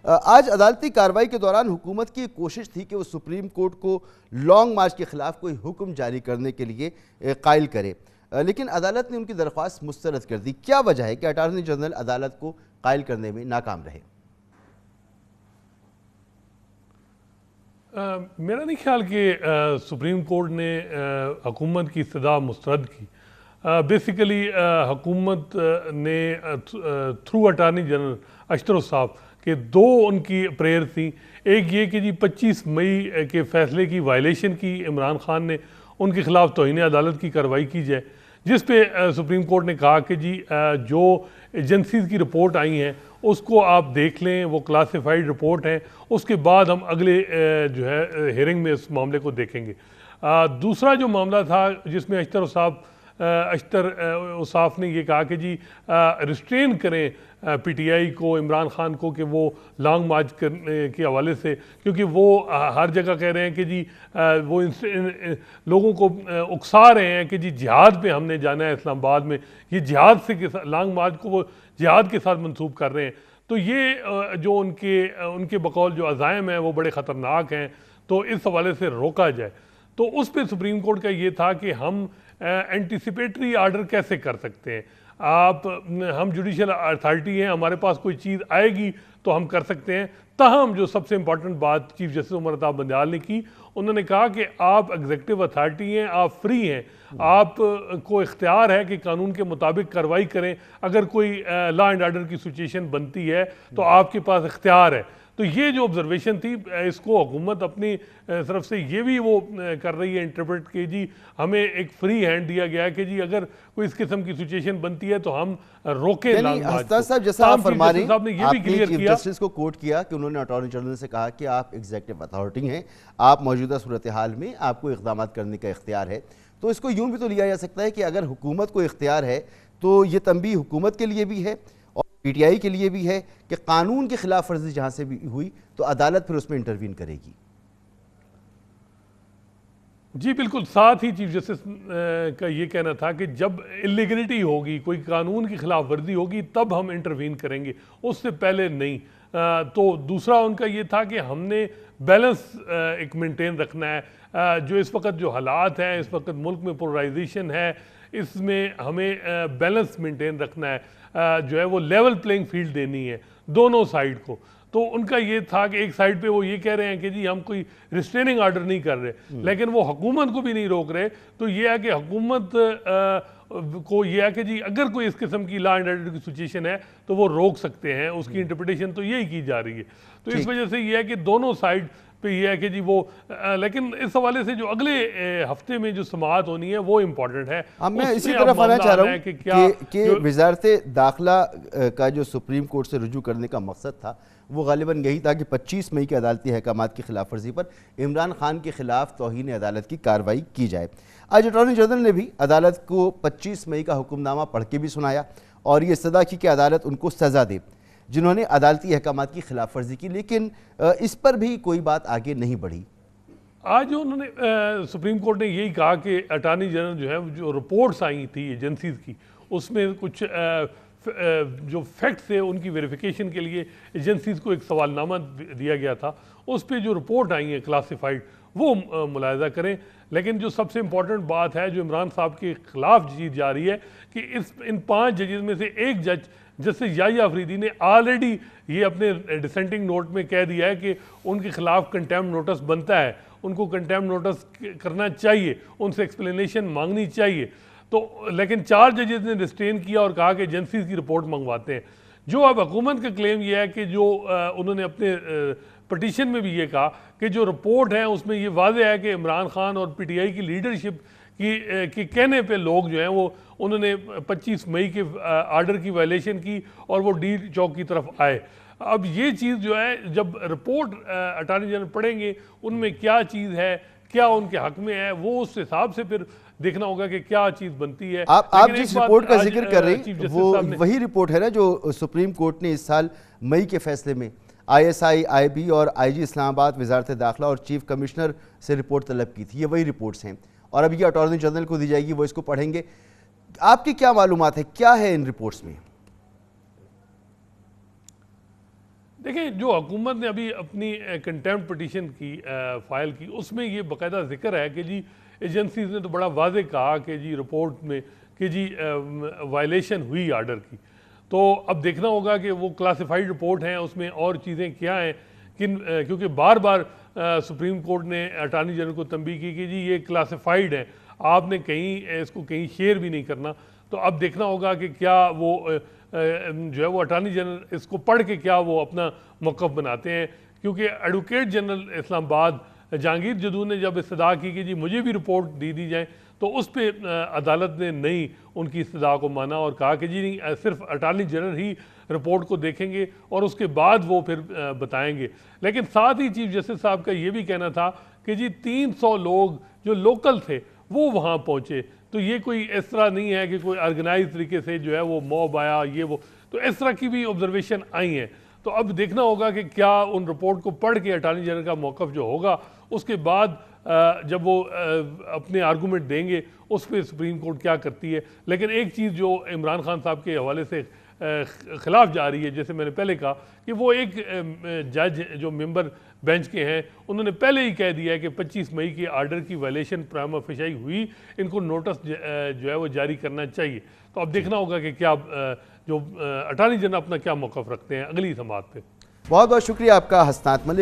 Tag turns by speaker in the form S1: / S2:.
S1: आज अदालती कार्रवाई के दौरान हुकूमत की कोशिश थी कि वो सुप्रीम कोर्ट को लॉन्ग मार्च के खिलाफ कोई हुक्म जारी करने के लिए कायल करे, लेकिन अदालत ने उनकी दरख्वास्त मुस्तरद कर दी। क्या वजह है कि अटॉर्नी जनरल अदालत को कायल करने में नाकाम रहे?
S2: मेरा नहीं ख्याल कि सुप्रीम कोर्ट ने हुकूमत की इस्तदा मुस्तरद की। बेसिकली हुकूमत ने थ्रू अटार्नी जनरल अशतर साहब के दो उनकी प्रेयर थी। एक ये कि जी 25 मई के फैसले की वायलेशन की इमरान खान ने, उनके खिलाफ तौहीन अदालत की कार्रवाई की जाए, जिस पे सुप्रीम कोर्ट ने कहा कि जी जो एजेंसीज की रिपोर्ट आई हैं उसको आप देख लें, वो क्लासिफाइड रिपोर्ट है, उसके बाद हम अगले जो है हियरिंग में इस मामले को देखेंगे। दूसरा जो मामला था जिसमें अशतर उसाफ ने ये कहा कि जी रिस्ट्रेन करें पीटीआई को, इमरान खान को, कि वो लॉन्ग मार्च करने के हवाले से, क्योंकि वो हर जगह कह रहे हैं कि जी वो लोगों को उकसा रहे हैं कि जी जिहाद पे हमने जाना है इस्लामाबाद में, ये जिहाद से लॉन्ग मार्च को वो जिहाद के साथ मंसूब कर रहे हैं। तो ये जो उनके बकौल जो अज़ाइम हैं वो बड़े ख़तरनाक हैं, तो इस हवाले से रोका जाए। तो उस पर सुप्रीम कोर्ट का ये था कि हम एंटिसिपेटरी आर्डर कैसे कर सकते हैं। हम जुडिशल अथॉरिटी हैं, हमारे पास कोई चीज़ आएगी तो हम कर सकते हैं। ताहम जो सबसे इंपॉर्टेंट बात चीफ जस्टिस उमर अता बंदयाल ने की, उन्होंने कहा कि आप एग्जीक्यूटिव अथॉरिटी हैं, आप फ्री हैं, आपको इख्तियार है कि कानून के मुताबिक कार्रवाई करें। अगर कोई लॉ एंड ऑर्डर की सिचुएशन बनती है तो आपके पास इख्तियार है। तो ये जो ऑब्जर्वेशन थी, इसको हुकूमत अपनी तरफ से ये भी वो कर रही है इंटरप्रेट कि जी हमें एक फ्री हैंड दिया गया है कि जी अगर कोई इस किस्म की सिचुएशन बनती है तो हम रोकें।
S1: साहब जैसा आप फरमा रहे हैं, आपने चीफ जस्टिस को कोट किया कि उन्होंने अटॉर्नी जनरल से कहा कि आप एग्जीक्यूटिव अथॉरिटी हैं, आप मौजूदा सूरत हाल में आपको इक़दाम करने का इख्तियार है। तो इसको यूं भी तो लिया जा सकता है कि अगर हुकूमत को इख्तियार है तो ये तंबीह हुकूमत के लिए भी है और पीटीआई के लिए भी है कि कानून की खिलाफ वर्जी जहां से भी हुई तो अदालत फिर उसमें इंटरवीन करेगी।
S2: जी बिल्कुल, साथ ही चीफ जस्टिस का ये कहना था कि जब इलीगलिटी होगी, कोई कानून की खिलाफ वर्जी होगी, तब हम इंटरवीन करेंगे, उससे पहले नहीं। तो दूसरा उनका ये था कि हमने बैलेंस एक मेंटेन रखना है। जो इस वक्त जो हालात हैं, इस वक्त मुल्क में पोलराइजेशन है, इसमें हमें बैलेंस मेंटेन रखना है, जो है वो लेवल प्लेइंग फील्ड देनी है दोनों साइड को। तो उनका ये था कि एक साइड पे वो ये कह रहे हैं कि जी हम कोई रिस्ट्रेनिंग ऑर्डर नहीं कर रहे, लेकिन वो हुकूमत को भी नहीं रोक रहे। तो ये है कि हुकूमत को ये है कि जी अगर कोई इस किस्म की लॉ एंड ऑर्डर की सिचुएशन है तो वो रोक सकते हैं, उसकी इंटरप्रिटेशन तो यही की जा रही है। तो इस वजह से ये है कि दोनों साइड पे ये है कि जी वो लेकिन इस हवाले से जो अगले हफ्ते में जो समाअत होनी है वो इम्पोर्टेंट है।
S1: मैं इसी तरफ आना चाह रहा हूँ कि वजारत दाखिला का जो सुप्रीम कोर्ट से रुजू करने का मकसद था वो गालिबन यही था कि 25 मई के अदालती अहकामात की खिलाफ वर्जी पर इमरान खान के खिलाफ तौहीन अदालत की कार्रवाई की जाए। आज अटॉर्नी जनरल ने भी अदालत को 25 मई का हुक्मनामा पढ़ के भी सुनाया और ये इस्तदा की कि अदालत उनको सज़ा दे जिन्होंने अदालती अहकामात की खिलाफ वर्जी की, लेकिन इस पर भी कोई बात आगे नहीं बढ़ी।
S2: आज उन्होंने सुप्रीम कोर्ट ने यही कहा कि अटॉर्नी जनरल जो है जो रिपोर्ट्स आई थी एजेंसीज की, उसमें कुछ जो फैक्ट्स थे उनकी वेरिफिकेशन के लिए एजेंसीज को एक सवालनामा दिया गया था, उस पर जो रिपोर्ट आई है क्लासिफाइड वो मुलाहिजा करें। लेकिन जो सबसे इम्पॉर्टेंट बात है जो इमरान साहब के खिलाफ चीज जा रही है कि इन 5 जजेस में से एक जज जस्टिस याहिया अफरीदी ने ऑलरेडी ये अपने डिसेंटिंग नोट में कह दिया है कि उनके खिलाफ कंटेम्प्ट नोटिस बनता है, उनको कंटेम्प्ट नोटिस करना चाहिए, उनसे एक्सप्लेनेशन मांगनी चाहिए। तो लेकिन 4 जजेस ने रिस्ट्रेन किया और कहा कि एजेंसीज की रिपोर्ट मंगवाते हैं। जो अब हुकूमत का क्लेम यह है कि जो उन्होंने अपने पटिशन में भी ये कहा कि जो रिपोर्ट है उसमें ये वाज़ेह है कि इमरान खान और पीटीआई की लीडरशिप की कहने पे लोग जो हैं वो उन्होंने 25 मई के आर्डर की वायलेशन की और वो डी चौक की तरफ आए। अब ये चीज़ जो है जब रिपोर्ट अटॉर्नी जनरल पढ़ेंगे उनमें क्या चीज़ है, क्या उनके हक में है, वो उस हिसाब से फिर देखना होगा कि क्या चीज़ बनती है।
S1: आप जिस रिपोर्ट का जिक्र कर रहे हैं वो वही रिपोर्ट है ना जो सुप्रीम कोर्ट ने इस साल मई के फैसले में ISI, IB और IG इस्लामाबाद, वजारत दाखिला और चीफ कमिश्नर से रिपोर्ट तलब की थी। ये वही रिपोर्ट्स हैं और अब ये अटॉर्नी जनरल को दी जाएगी, वो इसको पढ़ेंगे। आपकी क्या मालूमात है, क्या है इन रिपोर्ट्स में?
S2: देखें, जो हुकूमत ने अभी अपनी कंटेम्प्ट पिटीशन की फाइल की, उसमें ये बाकायदा जिक्र है कि जी एजेंसीज ने तो बड़ा वाज़ेह कहा कि जी रिपोर्ट में कि जी वायलेशन हुई आर्डर की। तो अब देखना होगा कि वो क्लासिफाइड रिपोर्ट हैं, उसमें और चीज़ें क्या हैं, क्योंकि बार बार सुप्रीम कोर्ट ने अटार्नी जनरल को तंबीह की कि जी ये क्लासिफाइड है, आपने कहीं इसको कहीं शेयर भी नहीं करना। तो अब देखना होगा कि क्या वो जो है वो अटार्नी जनरल इसको पढ़ के क्या वो अपना मौक़िफ़ बनाते हैं, क्योंकि एडवोकेट जनरल इस्लामाबाद जहांगीर जदू ने जब इस्तदा की कि जी मुझे भी रिपोर्ट दी जाए, तो उस पर अदालत ने नहीं उनकी इस्तदा को माना और कहा कि जी नहीं, सिर्फ अटार्नी जनरल ही रिपोर्ट को देखेंगे और उसके बाद वो फिर बताएंगे। लेकिन साथ ही चीफ जस्टिस साहब का ये भी कहना था कि जी 300 लोग जो लोकल थे वो वहाँ पहुँचे, तो ये कोई इस तरह नहीं है कि कोई ऑर्गेनाइज तरीके से जो है वो मॉब आया ये वो, तो इस तरह की भी ऑब्जर्वेशन आई हैं। तो अब देखना होगा कि क्या उन रिपोर्ट को पढ़ के अटार्नी जनरल का मौक़िफ़ जो होगा, उसके बाद जब वो अपने आर्गूमेंट देंगे उस पर सुप्रीम कोर्ट क्या करती है। लेकिन एक चीज़ जो इमरान खान साहब के हवाले से ख़िलाफ़ जा रही है, जैसे मैंने पहले कहा कि वो एक जज जो मेंबर बेंच के हैं, उन्होंने पहले ही कह दिया है कि 25 मई के आर्डर की वायलेशन प्राइमा फेशी हुई, इनको नोटिस जो है वो जारी करना चाहिए। तो अब देखना होगा कि क्या जो अटार्नी जनरल अपना क्या मौक़िफ़ रखते हैं अगली समाअत पे।
S1: बहुत बहुत शुक्रिया आपका हसनात मलिक।